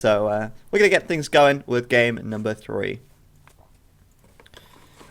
So we're going to get things going with game number 3.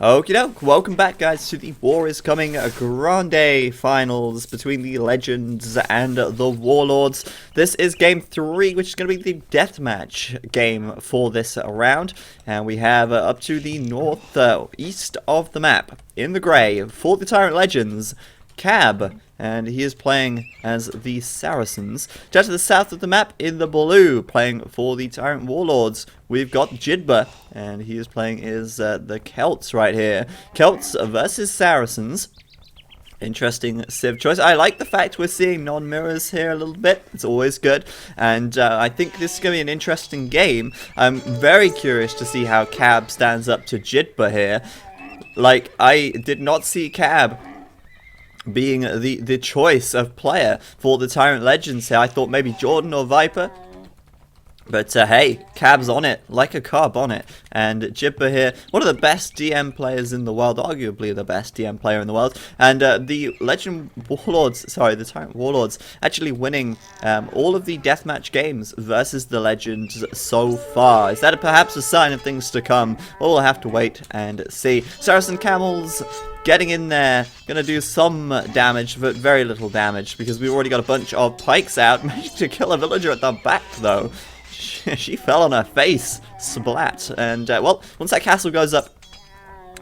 Okie doke, welcome back guys to the War is Coming Grande finals between the Legends and the Warlords. This is game 3, which is going to be the deathmatch game for this round. And we have up to the north east of the map, in the grey, for the Tyrant Legends, Cab, and he is playing as the Saracens. Down to the south of the map, in the blue, playing for the Tyrant Warlords, we've got Jidba, and he is playing as the Celts right here. Celts versus Saracens. Interesting civ choice. I like the fact we're seeing non-mirrors here a little bit. It's always good. And I think this is going to be an interesting game. I'm very curious to see how Cab stands up to Jidba here. Like, I did not see Cab being the choice of player for the Tyrant Legends here. I thought maybe Jordan or Viper. But hey, Cab's on it, like a carb on it. And Jibba here, one of the best DM players in the world, arguably the best DM player in the world. And the the Tyrant Warlords, actually winning all of the deathmatch games versus the Legends so far. Is that perhaps a sign of things to come? Well, we'll have to wait and see. Saracen Camels getting in there, gonna do some damage, but very little damage, because we've already got a bunch of pikes out. Managed to kill a villager at the back, though. She fell on her face, splat, and well, once that castle goes up,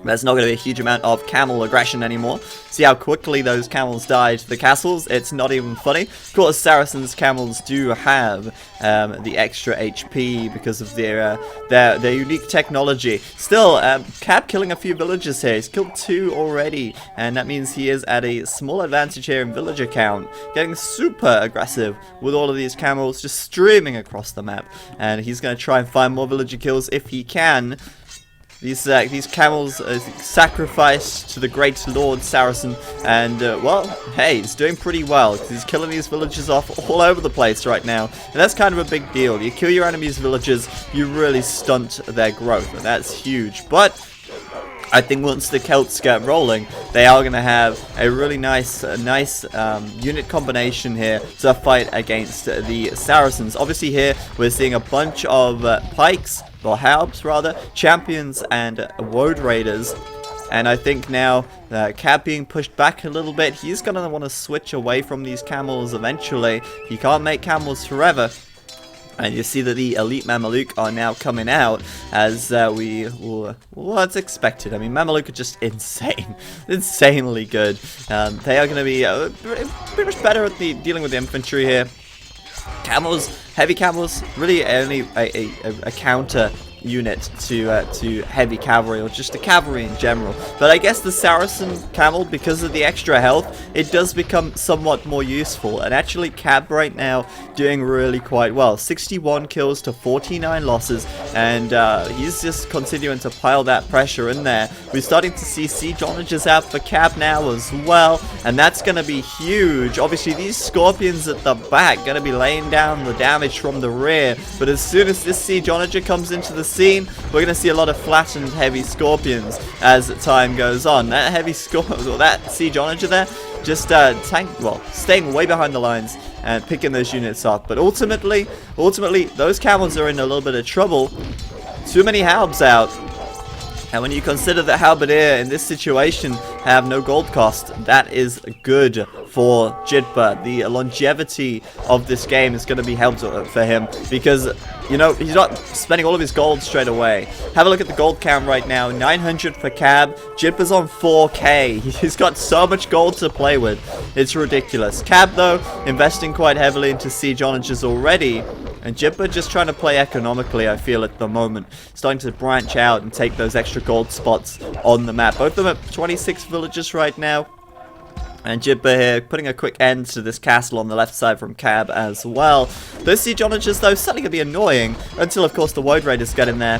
there's not going to be a huge amount of camel aggression anymore. See how quickly those camels died to the castles? It's not even funny. Of course, Saracens camels do have the extra HP because of their unique technology. Still, Cab killing a few villagers here. He's killed 2 already, and that means he is at a small advantage here in villager count. Getting super aggressive with all of these camels just streaming across the map, and he's going to try and find more villager kills if he can. These camels are sacrificed to the great Lord Saracen, and well, hey, he's doing pretty well. He's killing these villagers off all over the place right now, and that's kind of a big deal. You kill your enemies' villagers, you really stunt their growth, and that's huge. But I think once the Celts get rolling, they are going to have a really nice unit combination here to fight against the Saracens. Obviously here, we're seeing a bunch of pikes, or halbs rather, champions and woad raiders. And I think now, Cab being pushed back a little bit, he's going to want to switch away from these camels eventually. He can't make camels forever. And you see that the elite Mameluke are now coming out, as well, it's expected. I mean, Mameluke are just insane, insanely good. They are going to be pretty much better at dealing with the infantry here. Camels, heavy camels, really only a counter unit to heavy cavalry, or just the cavalry in general. But I guess the Saracen camel, because of the extra health, it does become somewhat more useful. And actually Cab right now doing really quite well. 61 kills to 49 losses, and he's just continuing to pile that pressure in there. We're starting to see siege onagers out for Cab now as well, and that's going to be huge. Obviously these scorpions at the back going to be laying down the damage from the rear, but as soon as this siege onager comes into the scene, we're going to see a lot of flattened heavy scorpions as time goes on. That heavy that siege onager there, just staying way behind the lines and picking those units off. But ultimately, those camels are in a little bit of trouble. Too many halbs out. And when you consider that halberdier in this situation have no gold cost, that is good for Jidba. The longevity of this game is going to be helped for him, because, you know, he's not spending all of his gold straight away. Have a look at the gold count right now. 900 for Cab. Jidba's on 4k. He's got so much gold to play with. It's ridiculous. Cab, though, investing quite heavily into siege onagers already. And Jibba just trying to play economically, I feel, at the moment. Starting to branch out and take those extra gold spots on the map. Both of them at 26 villagers right now. And Jibba here putting a quick end to this castle on the left side from Cab as well. Those siege onagers, though, suddenly going to be annoying until, of course, the woad raiders get in there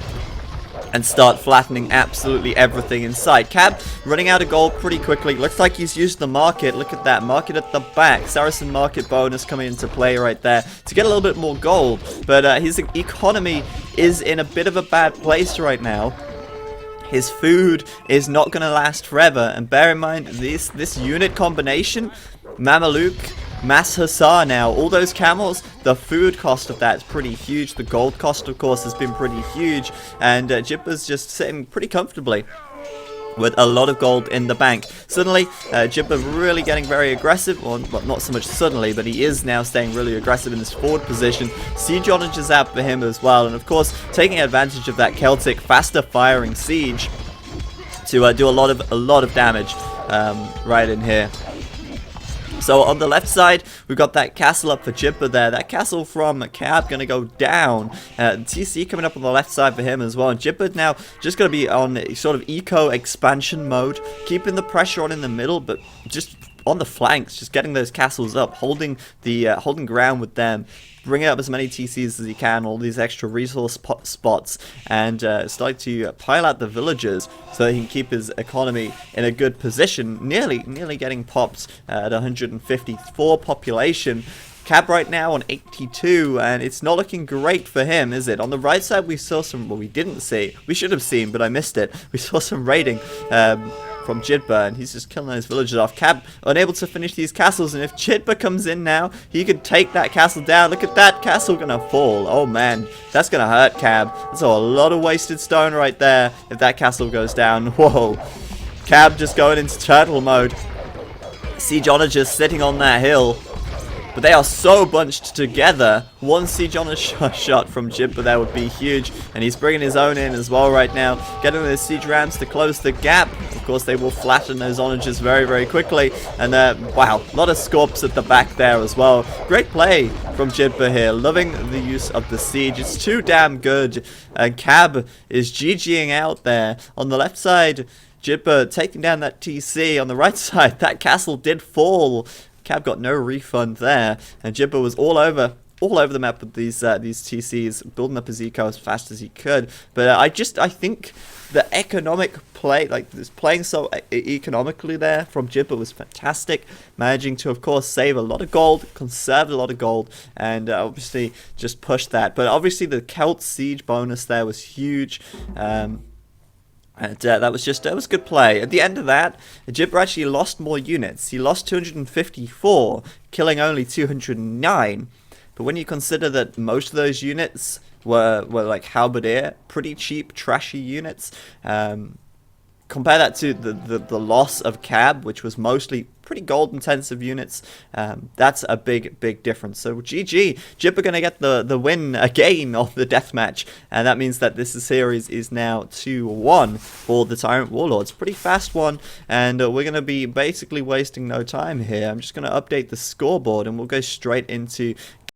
and start flattening absolutely everything in sight. Cab running out of gold pretty quickly. Looks like he's used the market. Look at that. Market at the back. Saracen market bonus coming into play right there to get a little bit more gold. But his economy is in a bit of a bad place right now. His food is not going to last forever. And bear in mind, this unit combination, Mameluke mass hussar now. All those camels, the food cost of that is pretty huge. The gold cost, of course, has been pretty huge. And Jibba's just sitting pretty comfortably with a lot of gold in the bank. Suddenly, Jibba really getting very aggressive. Well, not so much suddenly, but he is now staying really aggressive in his forward position. Siege Orange is out for him as well. And of course, taking advantage of that Celtic faster firing siege to do a lot of damage right in here. So on the left side, we've got that castle up for Jibba there. That castle from Cab going to go down. TC coming up on the left side for him as well. And Jibba now just going to be on sort of eco expansion mode, keeping the pressure on in the middle, but just on the flanks, just getting those castles up, holding ground with them. Bring up as many TCs as he can, all these extra resource spots, and start to pile out the villagers so that he can keep his economy in a good position. Nearly getting popped at 154 population. Cab right now on 82, and it's not looking great for him, is it? On the right side, we saw some, well, we didn't see, we should have seen, but I missed it. We saw some raiding from Jibba, and he's just killing those villagers off. Cab unable to finish these castles, and if Jibba comes in now, he could take that castle down. Look at that castle gonna fall. Oh man, that's gonna hurt Cab. That's a lot of wasted stone right there if that castle goes down. Whoa. Cab just going into turtle mode. Siege Honor just sitting on that hill. But they are so bunched together. One Siege Honor shot from Jibba there would be huge. And he's bringing his own in as well right now. Getting those siege rams to close the gap. Of course, they will flatten those onagers very, very quickly. And wow, a lot of scorps at the back there as well. Great play from Jibba here. Loving the use of the siege. It's too damn good. And Cab is GGing out there. On the left side, Jibba taking down that TC. On the right side, that castle did fall. Cab got no refund there, and Jibba was all over the map with these TCs, building up his eco as fast as he could. But I think the economic play, like this playing so economically there from Jibba was fantastic, managing to of course save a lot of gold, conserve a lot of gold, and obviously just push that. But obviously the Celt siege bonus there was huge. And that was good play. At the end of that, Jibba actually lost more units. He lost 254, killing only 209. But when you consider that most of those units were like halberdier, pretty cheap, trashy units, compare that to the loss of Cab, which was mostly pretty gold intensive units. That's a big difference. So GG, Jibba gonna get the win again of the deathmatch, and that means that this series is now 2-1 for the Tyrant Warlords. Pretty fast one, and we're gonna be basically wasting no time here. I'm just gonna update the scoreboard, and we'll go straight into